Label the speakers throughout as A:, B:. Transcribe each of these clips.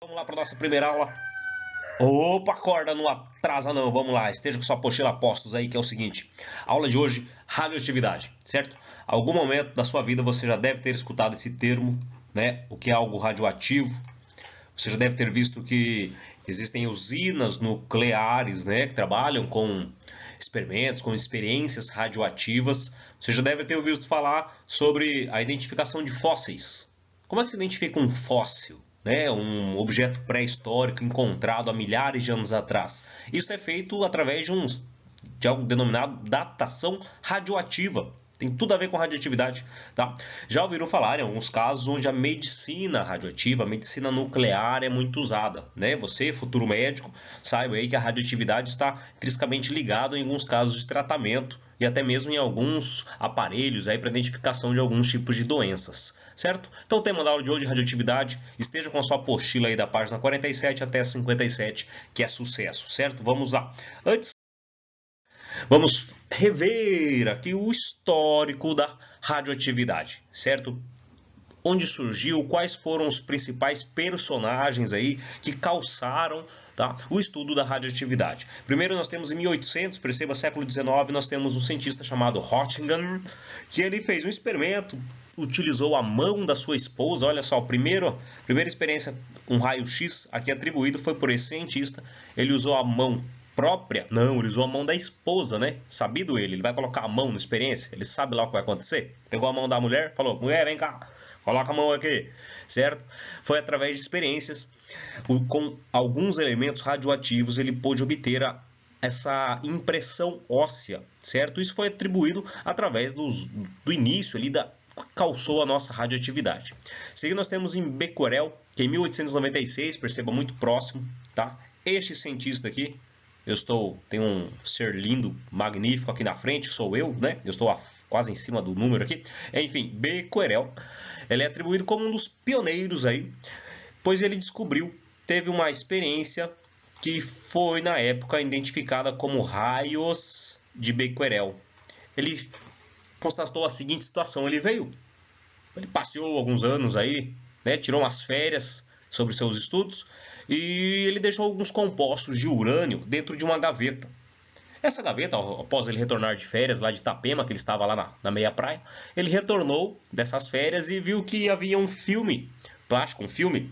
A: Vamos lá para nossa primeira aula. Opa, acorda, não atrasa não, vamos lá, esteja com sua apostila a postos aí, que é o seguinte. Aula de hoje, radioatividade, certo? Algum momento da sua vida você já deve ter escutado esse termo, né? O que é algo radioativo. Você já deve ter visto que existem usinas nucleares, né? Que trabalham com experimentos, com experiências radioativas. Você já deve ter ouvido falar sobre a identificação de fósseis. Como é que se identifica um fóssil? Um objeto pré-histórico encontrado há milhares de anos atrás. Isso é feito através de algo denominado datação radioativa. Tem tudo a ver com radioatividade, tá? Já ouviram falar em alguns casos onde a medicina radioativa, a medicina nuclear é muito usada, né? Você, futuro médico, saiba aí que a radioatividade está intrinsecamente ligada em alguns casos de tratamento e até mesmo em alguns aparelhos aí para identificação de alguns tipos de doenças, certo? Então o tema da aula de hoje é radioatividade. Esteja com a sua apostila aí da página 47 até 57, que é sucesso, certo? Vamos lá. Vamos rever aqui o histórico da radioatividade, certo? Onde surgiu, quais foram os principais personagens aí que causaram, tá, o estudo da radioatividade. Primeiro nós temos em 1800, perceba, século XIX, nós temos um cientista chamado Röntgen, que ele fez um experimento, utilizou a mão da sua esposa. Olha só, a primeira experiência com raio-x aqui atribuído foi por esse cientista. Ele usou a mão própria? Não, ele usou a mão da esposa, né? Sabido ele vai colocar a mão na experiência, ele sabe lá o que vai acontecer. Pegou a mão da mulher, falou, mulher, vem cá, coloca a mão aqui, certo? Foi através de experiências com alguns elementos radioativos, ele pôde obter essa impressão óssea, certo? Isso foi atribuído através do início ali causou a nossa radioatividade. Seguindo nós temos em Becquerel, que em 1896, perceba, muito próximo, tá? Este cientista aqui, tenho um ser lindo, magnífico aqui na frente, sou eu, né? Eu estou quase em cima do número aqui. Enfim, Becquerel, ele é atribuído como um dos pioneiros aí, pois ele teve uma experiência que foi na época identificada como raios de Becquerel. Ele constatou a seguinte situação, ele passeou alguns anos aí, né? Tirou umas férias sobre seus estudos e ele deixou alguns compostos de urânio dentro de uma gaveta. Essa gaveta, após ele retornar de férias lá de Itapema, que ele estava lá na meia praia, ele retornou dessas férias e viu que havia um filme plástico, um filme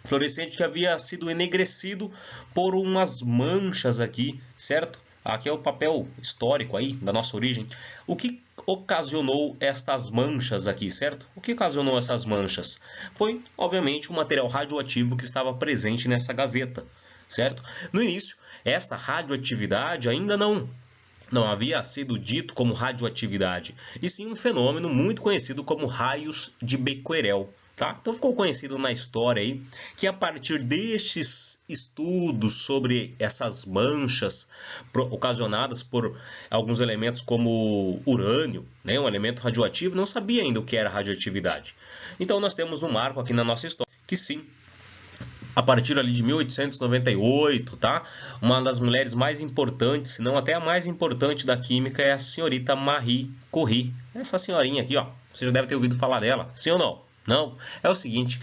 A: fluorescente que havia sido enegrecido por umas manchas aqui, certo? Aqui é o papel histórico aí da nossa origem. O que ocasionou estas manchas aqui, certo? O que ocasionou essas manchas? Foi, obviamente, um material radioativo que estava presente nessa gaveta, certo? No início, esta radioatividade ainda não havia sido dito como radioatividade, e sim um fenômeno muito conhecido como raios de Becquerel. Tá? Então ficou conhecido na história aí que a partir destes estudos sobre essas manchas ocasionadas por alguns elementos como urânio, né, um elemento radioativo, não sabia ainda o que era radioatividade. Então nós temos um marco aqui na nossa história que sim, a partir ali de 1898, tá? Uma das mulheres mais importantes, se não até a mais importante da química, é a senhorita Marie Curie. Essa senhorinha aqui, ó, você já deve ter ouvido falar dela, sim ou não? Não, é o seguinte,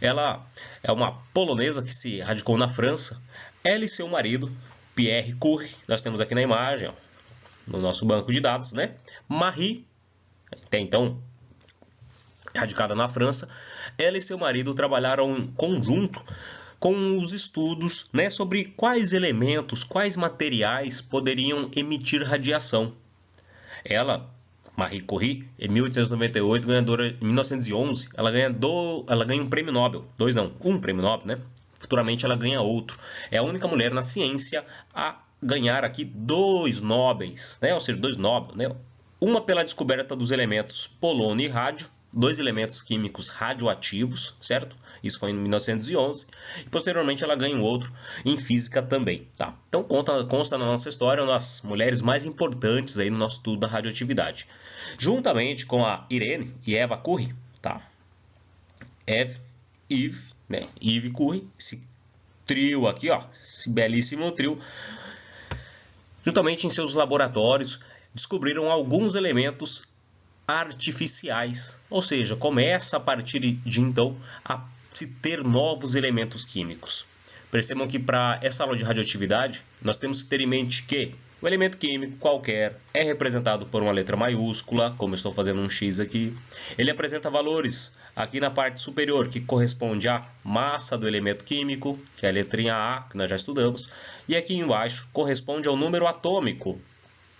A: ela é uma polonesa que se radicou na França. Ela e seu marido, Pierre Curie, nós temos aqui na imagem, ó, no nosso banco de dados, né? Marie, até então radicada na França, ela e seu marido trabalharam em conjunto com os estudos, né, sobre quais elementos, quais materiais poderiam emitir radiação. Marie Curie, em 1898, ganhadora em 1911, ela ganha um prêmio Nobel. Um prêmio Nobel, né? Futuramente ela ganha outro. É a única mulher na ciência a ganhar aqui 2 Nobels, né? Ou seja, 2 Nobel, né? Uma pela descoberta dos elementos polônio e rádio, 2 elementos químicos radioativos, certo? Isso foi em 1911. E posteriormente ela ganha um outro em física também, tá? Então consta na nossa história uma das mulheres mais importantes aí no nosso estudo da radioatividade. Juntamente com a Irene e Eva Curie, tá? Eve Curie, esse trio aqui, ó, esse belíssimo trio, juntamente em seus laboratórios, descobriram alguns elementos artificiais, ou seja, começa a partir de então a se ter novos elementos químicos. Percebam que para essa aula de radioatividade, nós temos que ter em mente que o elemento químico qualquer é representado por uma letra maiúscula, como eu estou fazendo um X aqui. Ele apresenta valores aqui na parte superior, que corresponde à massa do elemento químico, que é a letrinha A, que nós já estudamos. E aqui embaixo corresponde ao número atômico,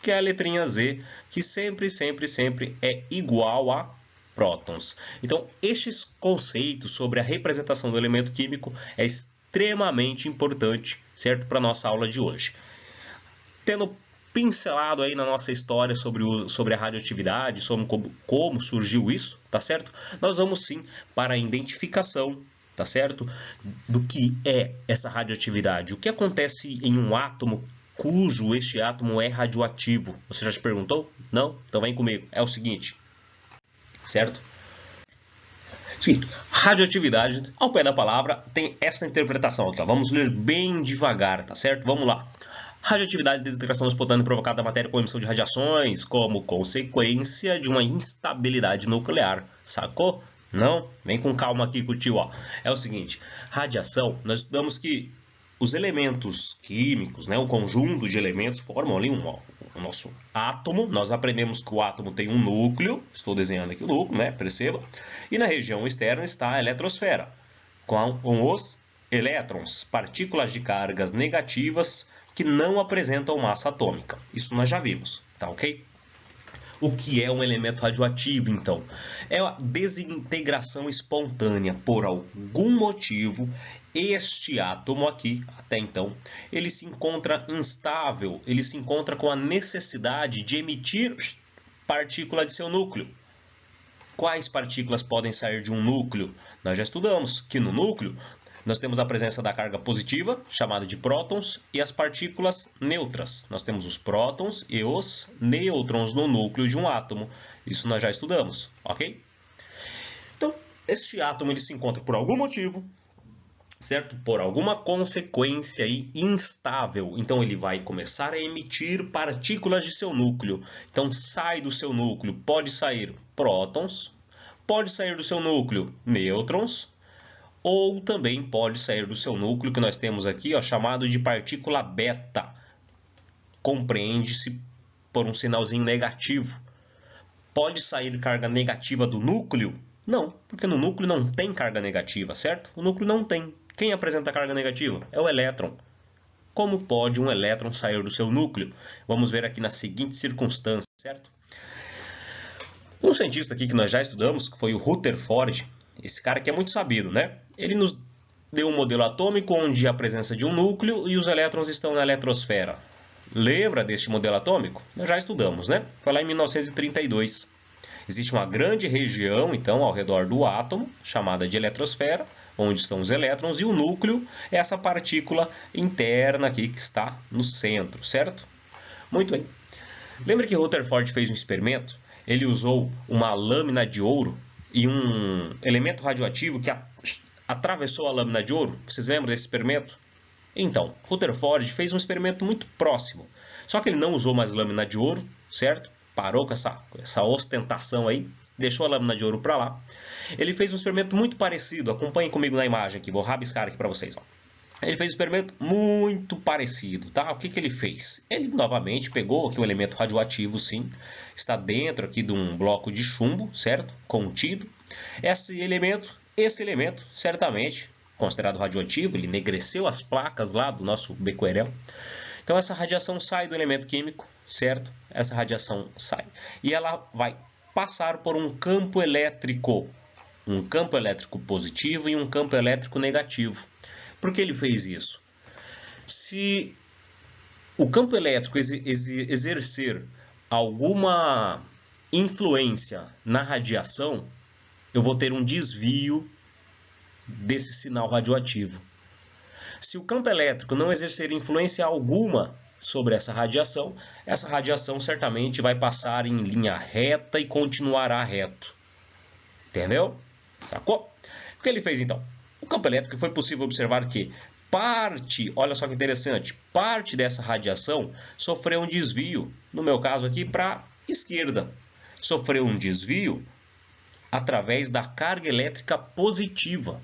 A: que é a letrinha Z, que sempre é igual a prótons. Então, estes conceitos sobre a representação do elemento químico é extremamente importante, certo? Para a nossa aula de hoje. Tendo pincelado aí na nossa história sobre a radioatividade, sobre como surgiu isso, tá certo? Nós vamos sim para a identificação, tá certo? Do que é essa radioatividade. O que acontece em um átomo cujo este átomo é radioativo? Você já se perguntou? Não? Então vem comigo. É o seguinte, certo? Sim, radioatividade, ao pé da palavra, tem essa interpretação aqui, ó. Vamos ler bem devagar, tá certo? Vamos lá. Radioatividade é desintegração espontânea provocada da matéria com emissão de radiações como consequência de uma instabilidade nuclear. Sacou? Não? Vem com calma aqui com o tio, ó. É o seguinte, radiação, nós estudamos que os elementos químicos, né, o conjunto de elementos formam ali o nosso átomo. Nós aprendemos que o átomo tem um núcleo, estou desenhando aqui o núcleo, né, perceba. E na região externa está a eletrosfera, com os elétrons, partículas de cargas negativas que não apresentam massa atômica. Isso nós já vimos, tá ok? O que é um elemento radioativo, então? É a desintegração espontânea. Por algum motivo, este átomo aqui, até então, ele se encontra instável, ele se encontra com a necessidade de emitir partícula de seu núcleo. Quais partículas podem sair de um núcleo? Nós já estudamos que no núcleo nós temos a presença da carga positiva, chamada de prótons, e as partículas neutras. Nós temos os prótons e os nêutrons no núcleo de um átomo. Isso nós já estudamos, ok? Então, este átomo ele se encontra por algum motivo, certo? Por alguma consequência aí instável. Então, ele vai começar a emitir partículas de seu núcleo. Então, sai do seu núcleo, pode sair prótons, pode sair do seu núcleo nêutrons, ou também pode sair do seu núcleo, que nós temos aqui, ó, chamado de partícula beta. Compreende-se por um sinalzinho negativo. Pode sair carga negativa do núcleo? Não, porque no núcleo não tem carga negativa, certo? O núcleo não tem. Quem apresenta carga negativa? É o elétron. Como pode um elétron sair do seu núcleo? Vamos ver aqui na seguinte circunstância, certo? Um cientista aqui que nós já estudamos, que foi o Rutherford, esse cara aqui é muito sabido, né? Ele nos deu um modelo atômico onde há a presença de um núcleo e os elétrons estão na eletrosfera. Lembra deste modelo atômico? Nós já estudamos, né? Foi lá em 1932. Existe uma grande região, então, ao redor do átomo, chamada de eletrosfera, onde estão os elétrons, e o núcleo é essa partícula interna aqui que está no centro, certo? Muito bem. Lembra que Rutherford fez um experimento? Ele usou uma lâmina de ouro e um elemento radioativo que atravessou a lâmina de ouro. Vocês lembram desse experimento? Então, Rutherford fez um experimento muito próximo. Só que ele não usou mais lâmina de ouro, certo? Parou com essa ostentação aí, deixou a lâmina de ouro para lá. Ele fez um experimento muito parecido. Acompanhem comigo na imagem aqui, vou rabiscar aqui para vocês, ó. Ele fez um experimento muito parecido, tá? O que ele fez? Ele novamente pegou aqui um elemento radioativo, sim, está dentro aqui de um bloco de chumbo, certo? Contido. Esse elemento, certamente, considerado radioativo, ele enegreceu as placas lá do nosso becquerel. Então essa radiação sai do elemento químico, certo? Essa radiação sai. E ela vai passar por um campo elétrico positivo e um campo elétrico negativo. Por que ele fez isso? Se o campo elétrico exercer alguma influência na radiação, eu vou ter um desvio desse sinal radioativo. Se o campo elétrico não exercer influência alguma sobre essa radiação certamente vai passar em linha reta e continuará reto. Entendeu? Sacou? O que ele fez então? O campo elétrico foi possível observar que olha só que interessante, parte dessa radiação sofreu um desvio, no meu caso aqui para a esquerda. Sofreu um desvio através da carga elétrica positiva.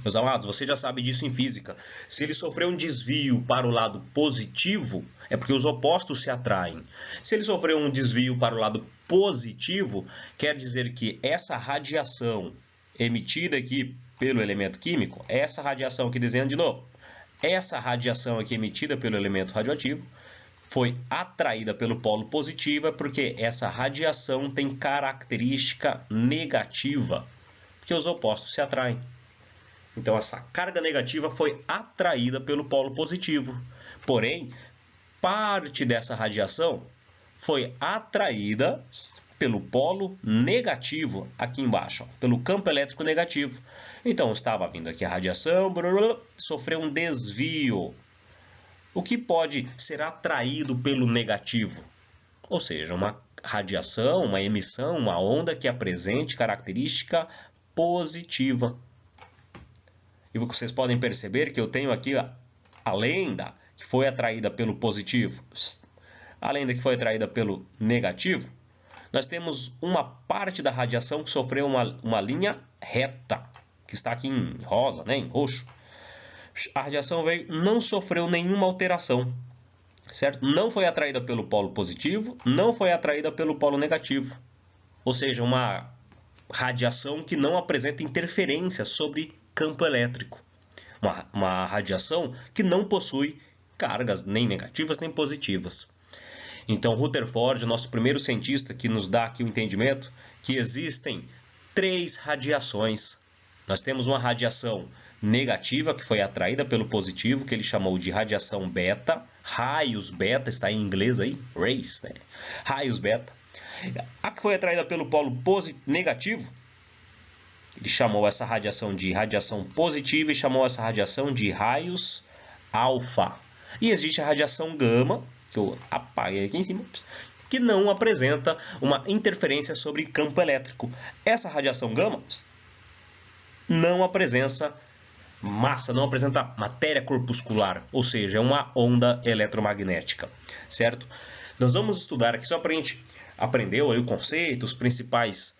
A: Meus amados, você já sabe disso em física. Se ele sofrer um desvio para o lado positivo, é porque os opostos se atraem. Se ele sofrer um desvio para o lado positivo, quer dizer que essa radiação emitida aqui pelo elemento químico, essa radiação aqui, desenhando de novo, essa radiação aqui emitida pelo elemento radioativo, foi atraída pelo polo positivo, porque essa radiação tem característica negativa, porque os opostos se atraem. Então, essa carga negativa foi atraída pelo polo positivo. Porém, parte dessa radiação foi atraída pelo polo negativo, aqui embaixo, ó, pelo campo elétrico negativo. Então, estava vindo aqui a radiação, sofreu um desvio. O que pode ser atraído pelo negativo? Ou seja, uma radiação, uma emissão, uma onda que apresente característica positiva. E vocês podem perceber que eu tenho aqui a lenda que foi atraída pelo positivo, a lenda que foi atraída pelo negativo. Nós temos uma parte da radiação que sofreu uma linha reta, que está aqui em rosa, né, em roxo. A radiação veio, não sofreu nenhuma alteração, certo? Não foi atraída pelo polo positivo, não foi atraída pelo polo negativo. Ou seja, uma radiação que não apresenta interferência sobre campo elétrico. Uma radiação que não possui cargas nem negativas nem positivas. Então, Rutherford, nosso primeiro cientista que nos dá aqui o entendimento que existem 3 radiações. Nós temos uma radiação negativa, que foi atraída pelo positivo, que ele chamou de radiação beta. Raios beta, está em inglês aí, rays, né? Raios beta. A que foi atraída pelo polo negativo, ele chamou essa radiação de radiação positiva e chamou essa radiação de raios alfa. E existe a radiação gama, que eu apaguei aqui em cima, que não apresenta uma interferência sobre campo elétrico. Essa radiação gama não apresenta massa, não apresenta matéria corpuscular, ou seja, é uma onda eletromagnética, certo? Nós vamos estudar aqui, só para a gente aprender o conceito, os principais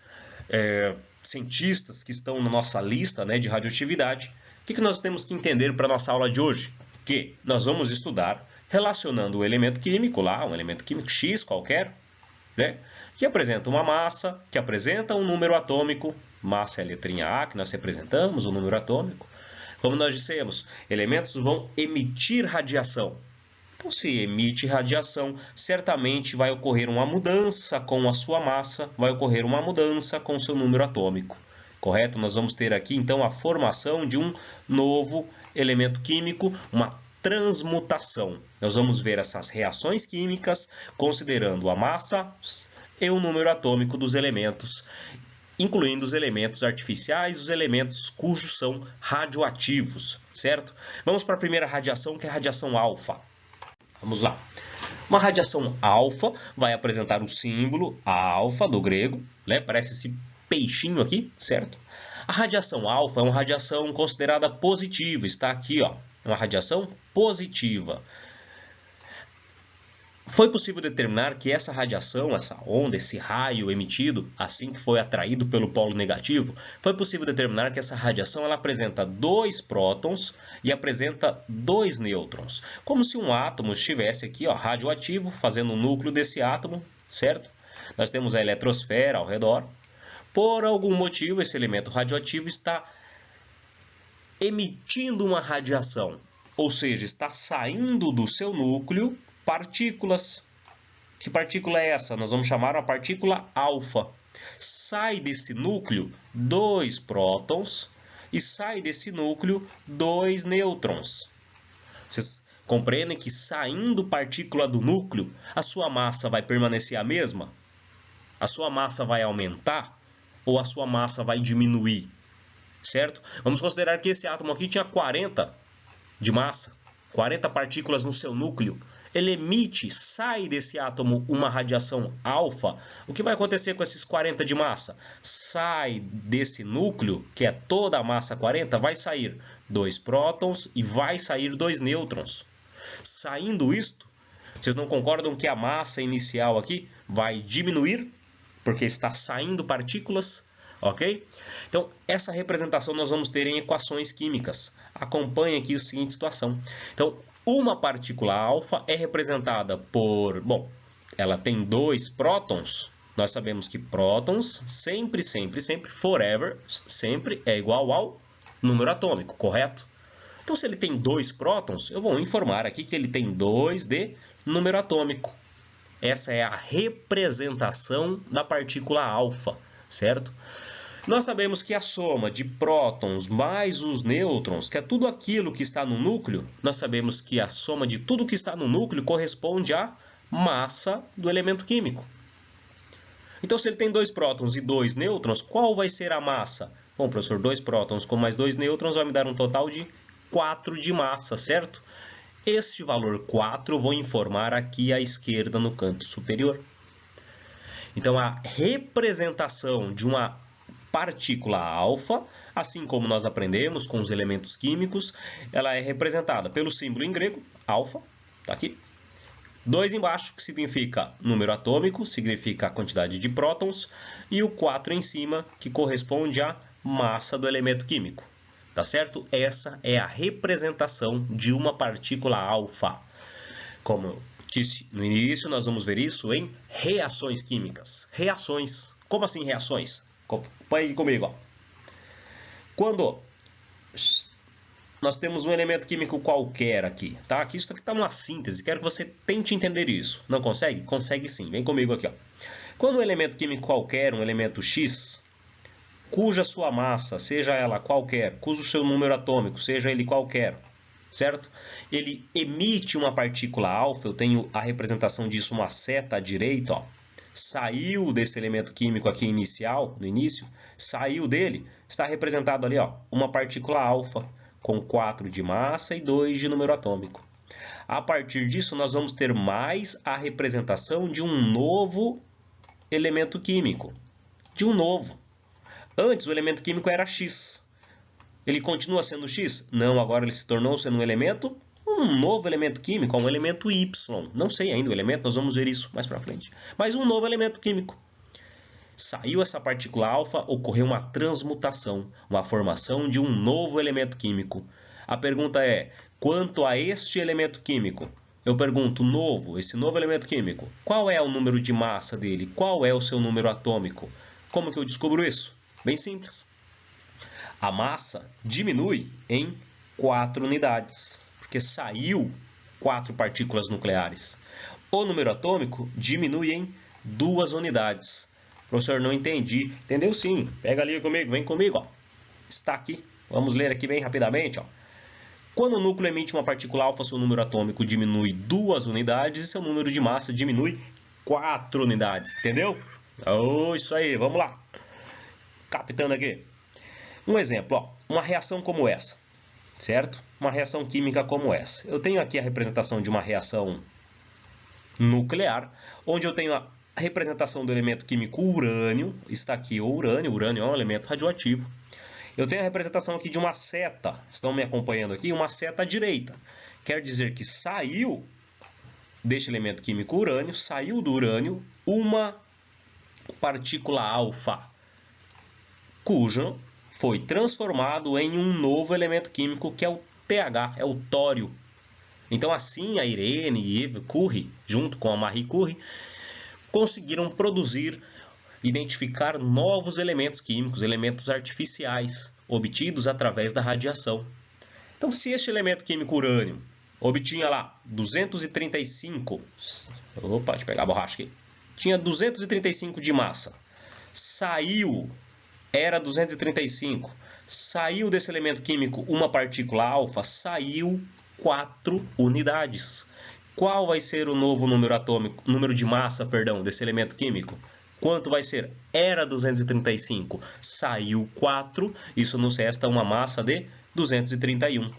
A: cientistas que estão na nossa lista, né, de radioatividade. O que nós temos que entender para a nossa aula de hoje? Que nós vamos estudar relacionando o elemento químico lá, um elemento químico X qualquer, né, que apresenta uma massa, que apresenta um número atômico, massa é a letrinha A que nós representamos, o número atômico. Como nós dissemos, elementos vão emitir radiação. Então, se emite radiação, certamente vai ocorrer uma mudança com a sua massa, vai ocorrer uma mudança com o seu número atômico. Correto? Nós vamos ter aqui, então, a formação de um novo elemento químico, uma transmutação. Nós vamos ver essas reações químicas, considerando a massa e o número atômico dos elementos, incluindo os elementos artificiais, os elementos cujos são radioativos, certo? Vamos para a primeira radiação, que é a radiação alfa. Vamos lá. Uma radiação alfa vai apresentar o símbolo alfa do grego, né? Parece esse peixinho aqui, certo? A radiação alfa é uma radiação considerada positiva, está aqui, ó, uma radiação positiva. Foi possível determinar que essa radiação, essa onda, esse raio emitido, assim que foi atraído pelo polo negativo, foi possível determinar que essa radiação ela apresenta 2 prótons e apresenta 2 nêutrons. Como se um átomo estivesse aqui, ó, radioativo, fazendo o núcleo desse átomo, certo? Nós temos a eletrosfera ao redor. Por algum motivo, esse elemento radioativo está emitindo uma radiação, ou seja, está saindo do seu núcleo partículas. Que partícula é essa? Nós vamos chamar a partícula alfa. Sai desse núcleo 2 prótons e sai desse núcleo 2 nêutrons. Vocês compreendem que saindo partícula do núcleo, a sua massa vai permanecer a mesma? A sua massa vai aumentar ou a sua massa vai diminuir? Certo? Vamos considerar que esse átomo aqui tinha 40 de massa, 40 partículas no seu núcleo. Ele emite, sai desse átomo uma radiação alfa. O que vai acontecer com esses 40 de massa? Sai desse núcleo, que é toda a massa 40, vai sair 2 prótons e vai sair 2 nêutrons. Saindo isto, vocês não concordam que a massa inicial aqui vai diminuir? Porque está saindo partículas. Ok? Então, essa representação nós vamos ter em equações químicas. Acompanhe aqui a seguinte situação. Então, uma partícula alfa é representada por... Bom, ela tem 2 prótons. Nós sabemos que prótons sempre, forever, sempre é igual ao número atômico, correto? Então, se ele tem 2 prótons, eu vou informar aqui que ele tem 2 de número atômico. Essa é a representação da partícula alfa, certo? Nós sabemos que a soma de prótons mais os nêutrons, que é tudo aquilo que está no núcleo, nós sabemos que a soma de tudo que está no núcleo corresponde à massa do elemento químico. Então, se ele tem 2 prótons e 2 nêutrons, qual vai ser a massa? Bom, professor, 2 prótons com mais 2 nêutrons vai me dar um total de 4 de massa, certo? Este valor 4 eu vou informar aqui à esquerda no canto superior. Então, a representação de uma partícula alfa, assim como nós aprendemos com os elementos químicos, ela é representada pelo símbolo em grego, alfa, está aqui. 2 embaixo, que significa número atômico, significa a quantidade de prótons, e o 4 em cima, que corresponde à massa do elemento químico. Tá certo? Essa é a representação de uma partícula alfa. Como eu disse no início, nós vamos ver isso em reações químicas. Reações. Como assim reações? Acompanhe comigo. Ó. Quando nós temos um elemento químico qualquer aqui, tá? Aqui isso aqui está uma síntese. Quero que você tente entender isso. Não consegue? Consegue sim. Vem comigo aqui. Ó. Quando um elemento químico qualquer, um elemento X, cuja sua massa, seja ela qualquer, cujo seu número atômico, seja ele qualquer, certo? Ele emite uma partícula alfa, eu tenho a representação disso, uma seta à direita, ó. Saiu desse elemento químico aqui inicial, no início, saiu dele, está representado ali, ó, uma partícula alfa, com 4 de massa e 2 de número atômico. A partir disso, nós vamos ter mais a representação de um novo elemento químico, de um novo. Antes, o elemento químico era X. Ele continua sendo X? Não, agora ele se tornou sendo um novo elemento químico, um elemento Y. Não sei ainda o elemento, nós vamos ver isso mais para frente. Mas um novo elemento químico. Saiu essa partícula alfa, ocorreu uma transmutação, uma formação de um novo elemento químico. A pergunta é, quanto a este elemento químico? Eu pergunto, esse novo elemento químico, qual é o número de massa dele? Qual é o seu número atômico? Como que eu descubro isso? Bem simples. A massa diminui em 4 unidades, porque saiu 4 partículas nucleares. O número atômico diminui em 2 unidades. Professor, não entendi. Entendeu sim. Pega ali comigo, vem comigo. Ó. Está aqui. Vamos ler aqui bem rapidamente. Ó. Quando o núcleo emite uma partícula alfa, seu número atômico diminui 2 unidades e seu número de massa diminui 4 unidades. Entendeu? Oh, isso aí, vamos lá. Captando aqui. Um exemplo, ó, uma reação como essa, certo? Uma reação química como essa. Eu tenho aqui a representação de uma reação nuclear, onde eu tenho a representação do elemento químico urânio, está aqui o urânio é um elemento radioativo. Eu tenho a representação aqui de uma seta, estão me acompanhando aqui, uma seta à direita. Quer dizer que saiu deste elemento químico urânio, saiu do urânio uma partícula alfa, cujo foi transformado em um novo elemento químico que é o TH, é o tório. Então assim a Irene e Eve Curie, junto com a Marie Curie, conseguiram identificar novos elementos químicos, elementos artificiais, obtidos através da radiação. Então se este elemento químico urânio obtinha lá 235, deixa eu pegar a borracha aqui, tinha 235 de massa, era 235, saiu desse elemento químico uma partícula alfa, saiu 4 unidades. Qual vai ser o novo número de massa, desse elemento químico? Quanto vai ser? Era 235, saiu 4, isso nos resta uma massa de 231.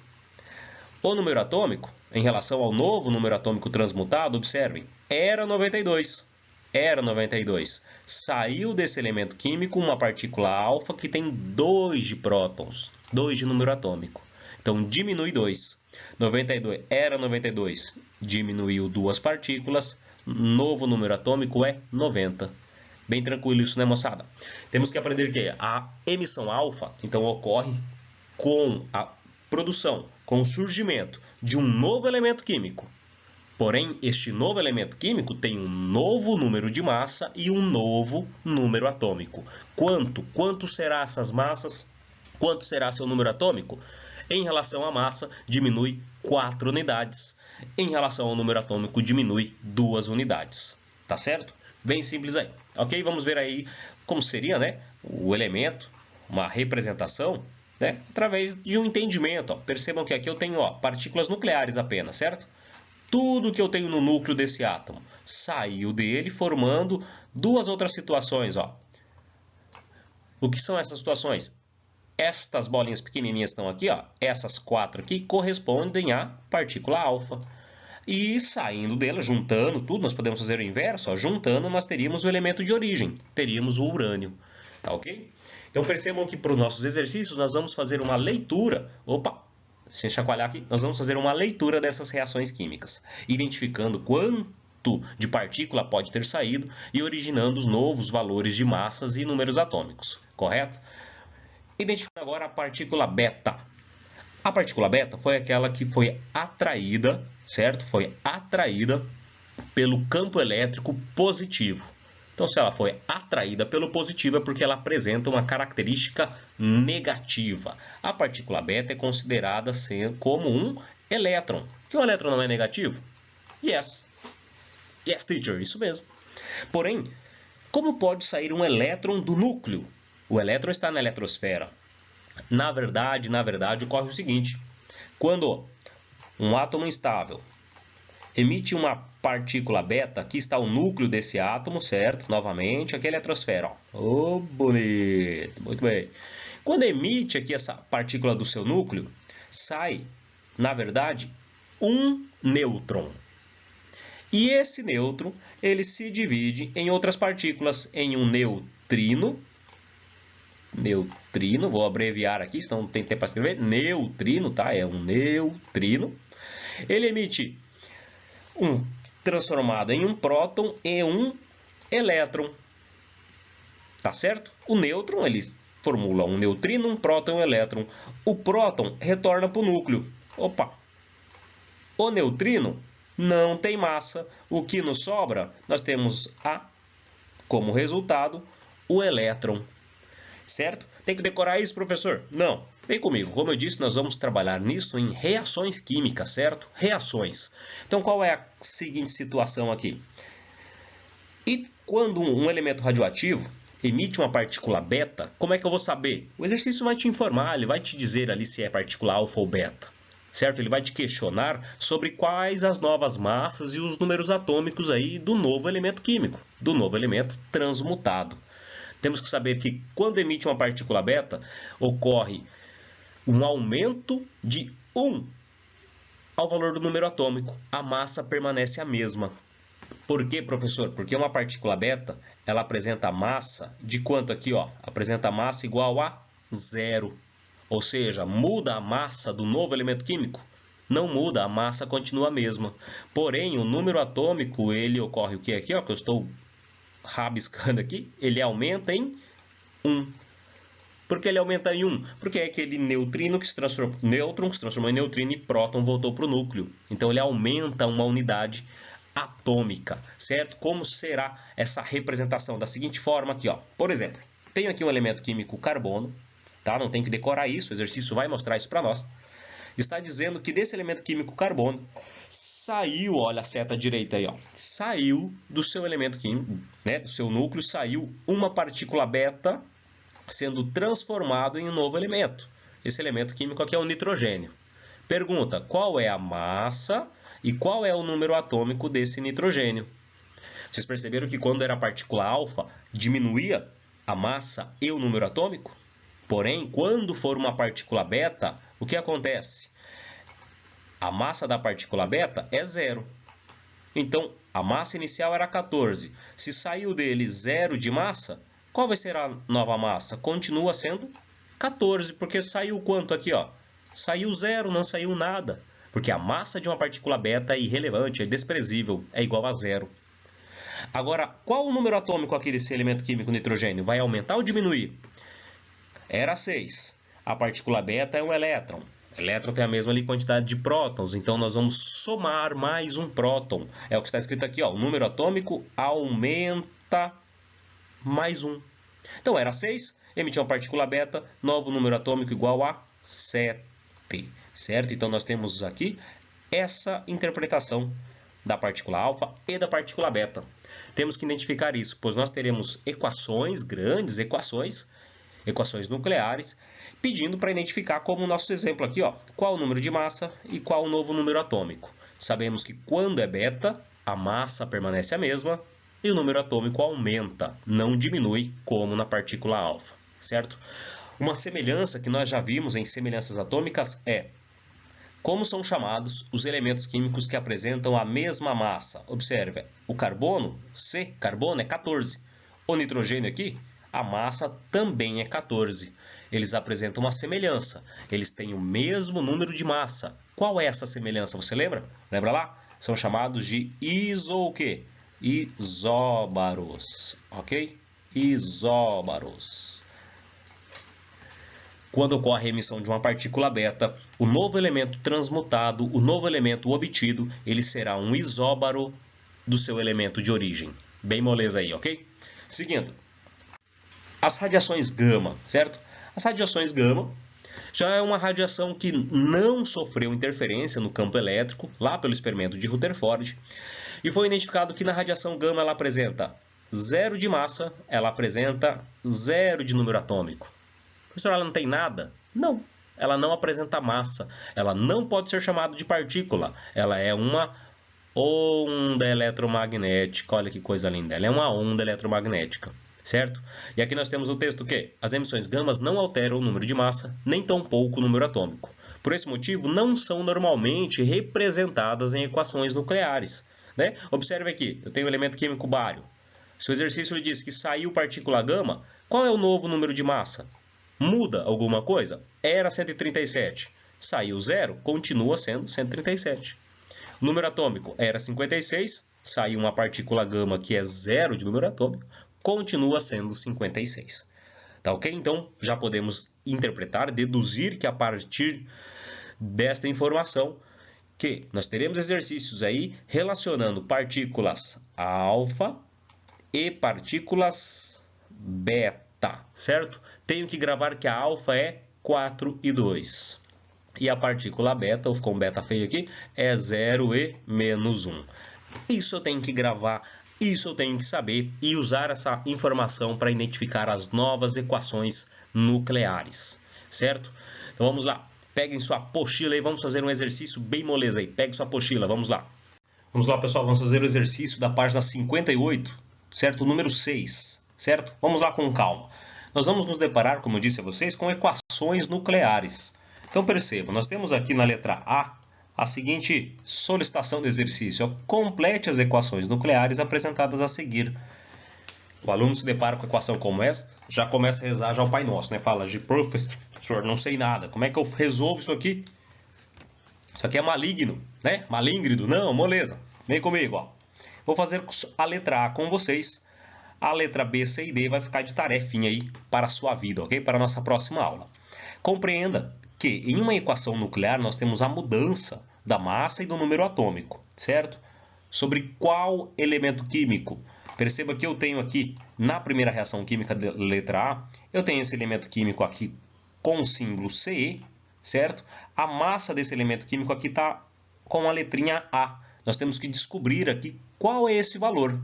A: O número atômico, em relação ao novo número atômico transmutado, observem, era 92. Saiu desse elemento químico uma partícula alfa que tem 2 de prótons, 2 de número atômico. Então, diminui 2. Era 92, diminuiu 2 partículas, novo número atômico é 90. Bem tranquilo isso, né, moçada? Temos que aprender que a emissão alfa, então, ocorre com a produção, com o surgimento de um novo elemento químico. Porém, este novo elemento químico tem um novo número de massa e um novo número atômico. Quanto? Quanto será essas massas? Quanto será seu número atômico? Em relação à massa, diminui 4 unidades. Em relação ao número atômico, diminui 2 unidades. Tá certo? Bem simples aí. Ok? Vamos ver aí como seria, né, o elemento, uma representação, né, através de um entendimento. Ó. Percebam que aqui eu tenho partículas nucleares apenas, certo? Tudo que eu tenho no núcleo desse átomo saiu dele, formando duas outras situações. Ó. O que são essas situações? Estas bolinhas pequenininhas estão aqui, ó, essas 4 aqui, correspondem à partícula alfa. E saindo dela, juntando tudo, nós podemos fazer o inverso. Ó, juntando, nós teríamos o elemento de origem, teríamos o urânio. Tá ok? Então percebam que para os nossos exercícios nós vamos fazer uma leitura. Opa! Sem chacoalhar aqui, nós vamos fazer uma leitura dessas reações químicas, identificando quanto de partícula pode ter saído e originando os novos valores de massas e números atômicos, correto? Identificando agora a partícula beta. A partícula beta foi aquela que foi atraída, certo? Foi atraída pelo campo elétrico positivo. Então, se ela foi atraída pelo positivo, é porque ela apresenta uma característica negativa. A partícula beta é considerada como um elétron. Que um elétron não é negativo? Yes. Yes, teacher, isso mesmo. Porém, como pode sair um elétron do núcleo? O elétron está na eletrosfera. Na verdade, ocorre o seguinte. Quando um átomo instável emite uma partícula beta, aqui está o núcleo desse átomo, certo? Novamente, aqui é a eletrosfera. Oh, bonito, muito bem. Quando emite aqui essa partícula do seu núcleo, sai, na verdade, um nêutron. E esse nêutron, ele se divide em outras partículas, em um neutrino, vou abreviar aqui, senão não tem tempo para escrever, neutrino, tá? É um neutrino. Ele emite transformado em um próton e um elétron. Tá certo? O nêutron, ele formula um neutrino, um próton e um elétron. O próton retorna para o núcleo. Opa! O neutrino não tem massa. O que nos sobra, nós temos como resultado, o elétron. Certo? Tem que decorar isso, professor? Não. Vem comigo. Como eu disse, nós vamos trabalhar nisso em reações químicas, certo? Reações. Então, qual é a seguinte situação aqui? E quando um elemento radioativo emite uma partícula beta, como é que eu vou saber? O exercício vai te informar, ele vai te dizer ali se é partícula alfa ou beta. Certo? Ele vai te questionar sobre quais as novas massas e os números atômicos aí do novo elemento químico, do novo elemento transmutado. Temos que saber que quando emite uma partícula beta, ocorre um aumento de 1 ao valor do número atômico. A massa permanece a mesma. Por quê, professor? Porque uma partícula beta, ela apresenta massa de quanto aqui? Ó? Apresenta massa igual a 0. Ou seja, muda a massa do novo elemento químico? Não muda, a massa continua a mesma. Porém, o número atômico, ele ocorre o que aqui? Ó, que eu estou rabiscando aqui, ele aumenta em 1. Por que ele aumenta em 1? Porque é aquele neutrino que se transformou, nêutron que se transformou em neutrino e próton voltou para o núcleo. Então ele aumenta uma unidade atômica, certo? Como será essa representação? Da seguinte forma aqui, ó. Por exemplo, tenho aqui um elemento químico carbono, tá? Não tem que decorar isso, o exercício vai mostrar isso para nós. Está dizendo que desse elemento químico carbono saiu, olha a seta direita aí, ó, saiu do seu elemento químico, né, do seu núcleo, saiu uma partícula beta sendo transformado em um novo elemento. Esse elemento químico aqui é o nitrogênio. Pergunta, qual é a massa e qual é o número atômico desse nitrogênio? Vocês perceberam que quando era a partícula alfa, diminuía a massa e o número atômico? Porém, quando for uma partícula beta, o que acontece? A massa da partícula beta é 0. Então, a massa inicial era 14. Se saiu dele 0 de massa, qual vai ser a nova massa? Continua sendo 14, porque saiu quanto aqui? Ó? Saiu 0, não saiu nada. Porque a massa de uma partícula beta é irrelevante, é desprezível, é igual a 0. Agora, qual o número atômico aqui desse elemento químico nitrogênio? Vai aumentar ou diminuir? Era 6. A partícula beta é um elétron. O elétron tem a mesma ali quantidade de prótons, então nós vamos somar mais um próton. É o que está escrito aqui, ó. O número atômico aumenta mais um. Então era 6, emitiu uma partícula beta, novo número atômico igual a 7. Certo? Então nós temos aqui essa interpretação da partícula alfa e da partícula beta. Temos que identificar isso, pois nós teremos equações, grandes equações nucleares, pedindo para identificar, como o nosso exemplo aqui, ó, qual o número de massa e qual o novo número atômico. Sabemos que quando é beta, a massa permanece a mesma e o número atômico aumenta, não diminui como na partícula alfa, certo? Uma semelhança que nós já vimos em semelhanças atômicas é como são chamados os elementos químicos que apresentam a mesma massa. Observe, o carbono, carbono é 14. O nitrogênio aqui, a massa também é 14. Eles apresentam uma semelhança. Eles têm o mesmo número de massa. Qual é essa semelhança? Você lembra? Lembra lá? São chamados de isóbaros. Ok? Isóbaros. Quando ocorre a emissão de uma partícula beta, o novo elemento transmutado, o novo elemento obtido, ele será um isóbaro do seu elemento de origem. Bem moleza aí, ok? Seguindo. As radiações gama, certo? As radiações gama já é uma radiação que não sofreu interferência no campo elétrico, lá pelo experimento de Rutherford, e foi identificado que na radiação gama ela apresenta 0 de massa, ela apresenta 0 de número atômico. Professor, ela não tem nada? Não, ela não apresenta massa, ela não pode ser chamada de partícula, ela é uma onda eletromagnética, olha que coisa linda, ela é uma onda eletromagnética, certo? E aqui nós temos o texto que as emissões gamas não alteram o número de massa, nem tampouco o número atômico. Por esse motivo, não são normalmente representadas em equações nucleares, né? Observe aqui, eu tenho o elemento químico bário. Se o exercício lhe diz que saiu partícula gama, qual é o novo número de massa? Muda alguma coisa? Era 137. Saiu 0, continua sendo 137. O número atômico era 56. Saiu uma partícula gama que é 0 de número atômico. Continua sendo 56. Tá ok? Então, já podemos interpretar, deduzir que a partir desta informação, que nós teremos exercícios aí relacionando partículas alfa e partículas beta. Certo? Tenho que gravar que a alfa é 4 e 2. E a partícula beta, ou ficou um beta feio aqui, é 0 e menos 1. Isso eu tenho que gravar, isso eu tenho que saber e usar essa informação para identificar as novas equações nucleares. Certo? Então vamos lá. Peguem sua apostila e vamos fazer um exercício bem moleza aí. Pegue sua apostila, vamos lá. Vamos lá, pessoal, vamos fazer o exercício da página 58, certo? O número 6. Certo? Vamos lá com calma. Nós vamos nos deparar, como eu disse a vocês, com equações nucleares. Então percebam, nós temos aqui na letra A seguinte solicitação de exercício. Complete as equações nucleares apresentadas a seguir. O aluno se depara com a equação como esta, já começa a rezar já o Pai Nosso, né? Fala de professor, não sei nada. Como é que eu resolvo isso aqui? Isso aqui é maligno, né? Malíngrido. Não, moleza. Vem comigo, ó. Vou fazer a letra A com vocês. A letra B, C e D vai ficar de tarefinha aí para a sua vida, ok? Para a nossa próxima aula. Compreenda que em uma equação nuclear nós temos a mudança da massa e do número atômico, certo? Sobre qual elemento químico? Perceba que eu tenho aqui, na primeira reação química da letra A, eu tenho esse elemento químico aqui com o símbolo Ce, certo? A massa desse elemento químico aqui está com a letrinha A. Nós temos que descobrir aqui qual é esse valor.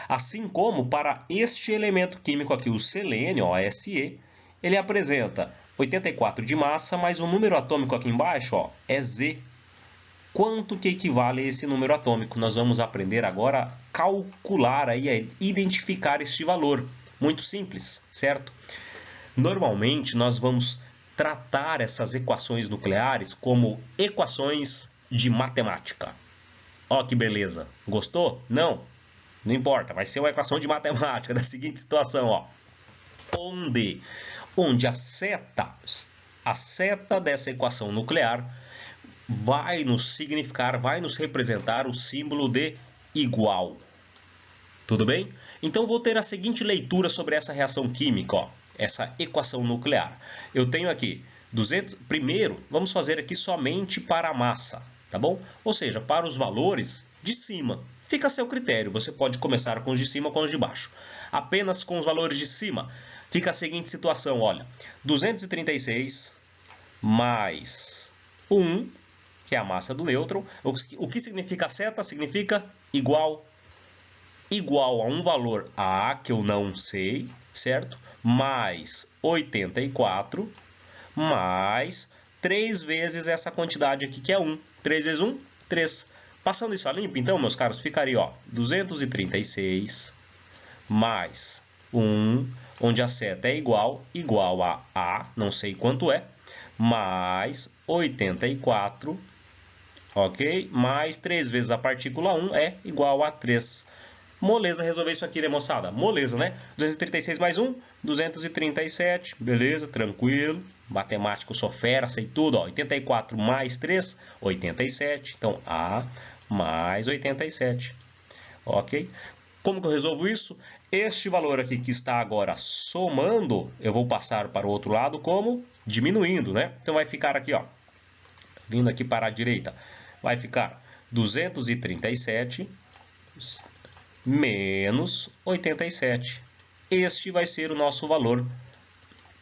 A: Assim como para este elemento químico aqui, o selênio, ó, Se, ele apresenta 84 de massa, mas o número atômico aqui embaixo, ó, é Z. Quanto que equivale a esse número atômico? Nós vamos aprender agora a calcular, aí, a identificar este valor. Muito simples, certo? Normalmente, nós vamos tratar essas equações nucleares como equações de matemática. Ó que beleza! Gostou? Não? Não importa, vai ser uma equação de matemática da seguinte situação, ó. Onde a seta dessa equação nuclear vai nos significar, vai nos representar o símbolo de igual. Tudo bem? Então vou ter a seguinte leitura sobre essa reação química, ó, essa equação nuclear. Eu tenho aqui 200... Primeiro, vamos fazer aqui somente para a massa, tá bom? Ou seja, para os valores de cima. Fica a seu critério, você pode começar com os de cima ou com os de baixo. Apenas com os valores de cima, fica a seguinte situação, olha. 236 mais 1, que é a massa do nêutron. O que significa a seta? Significa igual a um valor A, que eu não sei, certo? Mais 84, mais 3 vezes essa quantidade aqui, que é 1. 3 vezes 1, 3. Passando isso a limpo, então, meus caros, ficaria, ó, 236 mais 1, onde a seta é igual a, não sei quanto é, mais 84, ok? Mais 3 vezes a partícula 1 é igual a 3. Moleza resolver isso aqui, né, moçada? Moleza, né? 236 mais 1, 237. Beleza, tranquilo. Matemático sou fera, sei tudo. Ó. 84 mais 3, 87. Então, A mais 87. Ok? Como que eu resolvo isso? Este valor aqui que está agora somando, eu vou passar para o outro lado como diminuindo, né? Então, vai ficar aqui, ó. Vindo aqui para a direita. Vai ficar 237... menos 87. Este vai ser o nosso valor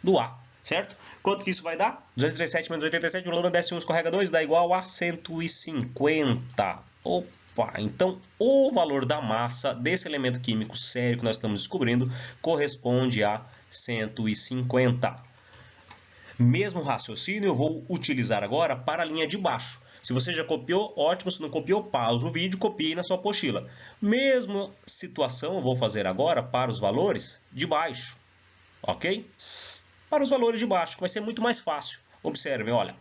A: do A, certo? Quanto que isso vai dar? 237 menos 87, o valor desce 1, escorrega 2, dá igual a 150. Opa, então o valor da massa desse elemento químico sério que nós estamos descobrindo corresponde a 150. Mesmo raciocínio eu vou utilizar agora para a linha de baixo. Se você já copiou, ótimo. Se não copiou, pausa o vídeo e copie na sua apostila. Mesma situação eu vou fazer agora para os valores de baixo. Ok? Para os valores de baixo, que vai ser muito mais fácil. Observe, olha.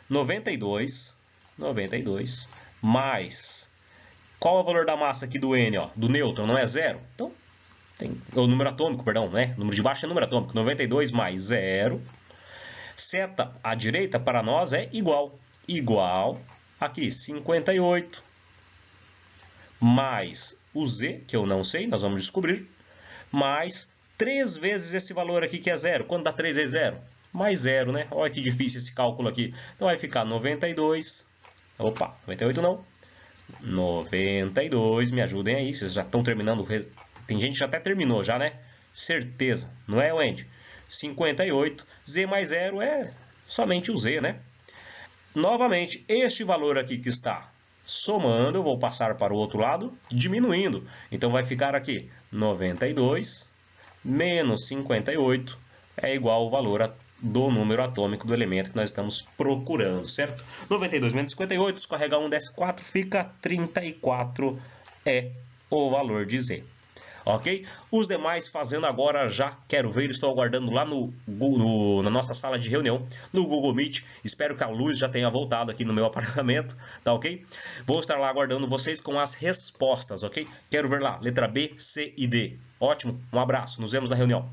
A: 92 mais... Qual é o valor da massa aqui do N, ó? Do nêutron, não é 0? Então, o número atômico, perdão, né? O número de baixo é número atômico. 92 mais 0. Seta à direita para nós é igual aqui 58 mais o Z, que eu não sei, nós vamos descobrir, mais 3 vezes esse valor aqui que é 0. Quanto dá 3 vezes 0? Mais 0, né? Olha que difícil esse cálculo aqui. Então vai ficar 92, opa, 98 não, 92, me ajudem aí, vocês já estão terminando, tem gente que já até terminou já, né? Certeza, não é, Wendy? 58, Z mais 0 é somente o Z, né? Novamente, este valor aqui que está somando, eu vou passar para o outro lado, diminuindo. Então, vai ficar aqui 92 menos 58 é igual ao valor do número atômico do elemento que nós estamos procurando, certo? 92 menos 58, escorrega 1, desce 4, fica 34, é o valor de Z. Ok? Os demais fazendo agora já quero ver, estou aguardando lá na nossa sala de reunião, no Google Meet. Espero que a luz já tenha voltado aqui no meu apartamento, tá ok? Vou estar lá aguardando vocês com as respostas, ok? Quero ver lá, letra B, C e D. Ótimo, um abraço, nos vemos na reunião.